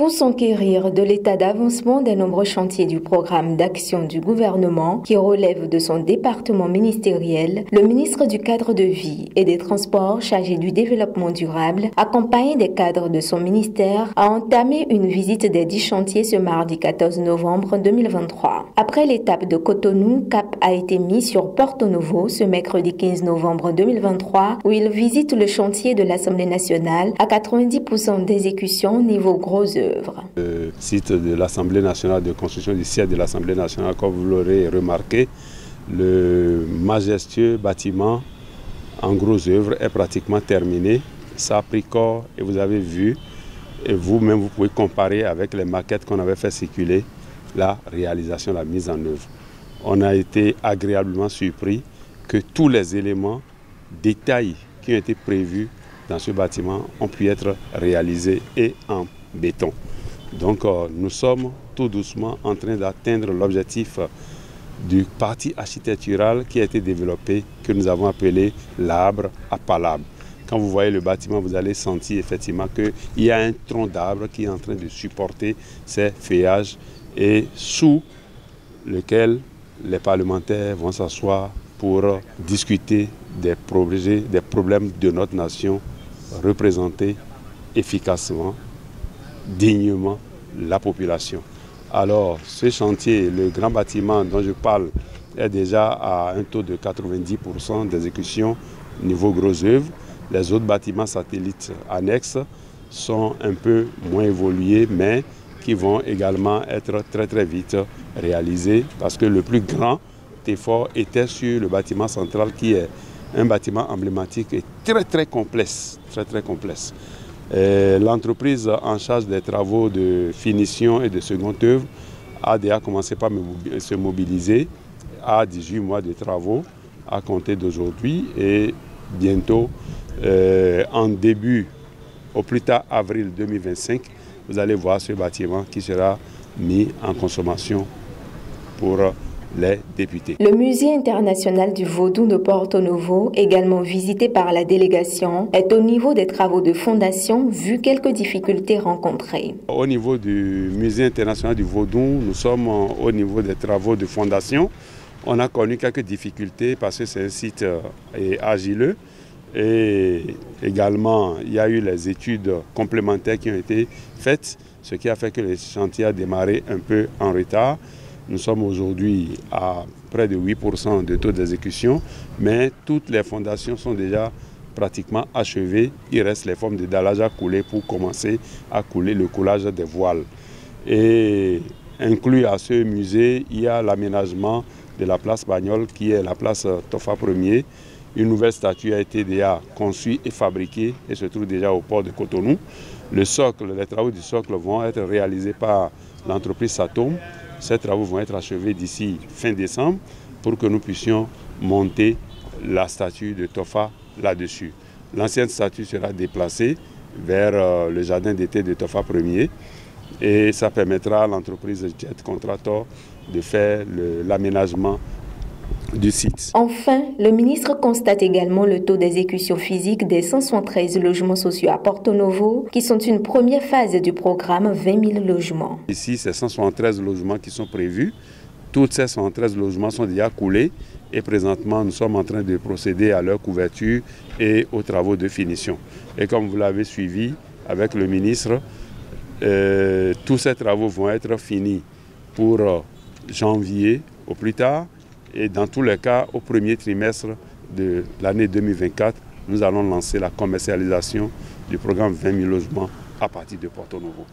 Pour s'enquérir de l'état d'avancement des nombreux chantiers du programme d'action du gouvernement qui relève de son département ministériel, le ministre du Cadre de Vie et des Transports chargé du développement durable, accompagné des cadres de son ministère, a entamé une visite des 10 chantiers ce mardi 14 novembre 2023. Après l'étape de Cotonou, cap a été mis sur Porto Novo ce mercredi 15 novembre 2023 où il visite le chantier de l'Assemblée nationale à 90% d'exécution niveau gros œuvres. Le site de l'Assemblée nationale, de construction du siège de l'Assemblée nationale, comme vous l'aurez remarqué, le majestueux bâtiment en gros œuvre est pratiquement terminé. Ça a pris corps et vous avez vu, et vous-même vous pouvez comparer avec les maquettes qu'on avait fait circuler, la réalisation, la mise en œuvre. On a été agréablement surpris que tous les éléments, détails qui ont été prévus dans ce bâtiment ont pu être réalisés et en béton. Donc nous sommes tout doucement en train d'atteindre l'objectif du parti architectural qui a été développé, que nous avons appelé l'arbre à palabre. Quand vous voyez le bâtiment, vous allez sentir effectivement qu'il y a un tronc d'arbre qui est en train de supporter ces feuillages et sous lequel les parlementaires vont s'asseoir pour discuter des projets, des problèmes de notre nation, représenter efficacement, dignement la population. Alors, ce chantier, le grand bâtiment dont je parle, est déjà à un taux de 90% d'exécution niveau gros œuvre. Les autres bâtiments satellites annexes sont un peu moins évolués, mais qui vont également être très vite réalisés parce que le plus grand effort était sur le bâtiment central qui est un bâtiment emblématique et très complexe. L'entreprise en charge des travaux de finition et de seconde œuvre a déjà commencé par se mobiliser à 18 mois de travaux à compter d'aujourd'hui et bientôt, en début, au plus tard avril 2025, vous allez voir ce bâtiment qui sera mis en consommation pour les députés. Le musée international du Vaudou de Porto Novo, également visité par la délégation, est au niveau des travaux de fondation vu quelques difficultés rencontrées. Au niveau du musée international du Vaudou, nous sommes au niveau des travaux de fondation. On a connu quelques difficultés parce que c'est un site argileux et également il y a eu les études complémentaires qui ont été faites, ce qui a fait que le chantier a démarré un peu en retard. Nous sommes aujourd'hui à près de 8% de taux d'exécution, mais toutes les fondations sont déjà pratiquement achevées. Il reste les formes de dallage à couler pour commencer à couler le coulage des voiles. Et inclus à ce musée, il y a l'aménagement de la place Bagnol qui est la place Tofa Ier. Une nouvelle statue a été déjà conçue et fabriquée et se trouve déjà au port de Cotonou. Le socle, les travaux du socle vont être réalisés par l'entreprise Satom. Ces travaux vont être achevés d'ici fin décembre pour que nous puissions monter la statue de Tofa là-dessus. L'ancienne statue sera déplacée vers le jardin d'été de Tofa Ier et ça permettra à l'entreprise Jet Contractor de faire l'aménagement du site. Enfin, le ministre constate également le taux d'exécution physique des 173 logements sociaux à Porto Novo, qui sont une première phase du programme 20 000 logements. Ici, c'est 173 logements qui sont prévus. Tous ces 173 logements sont déjà coulés et présentement, nous sommes en train de procéder à leur couverture et aux travaux de finition. Et comme vous l'avez suivi avec le ministre, tous ces travaux vont être finis pour janvier au plus tard. Et dans tous les cas, au premier trimestre de l'année 2024, nous allons lancer la commercialisation du programme 20 000 logements à partir de Porto Novo.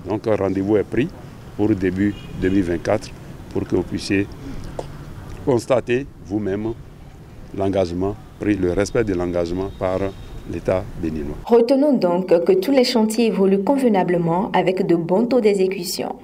Donc un rendez-vous est pris pour début 2024 pour que vous puissiez constater vous-même l'engagement pris, le respect de l'engagement par l'État béninois. Retenons donc que tous les chantiers évoluent convenablement avec de bons taux d'exécution.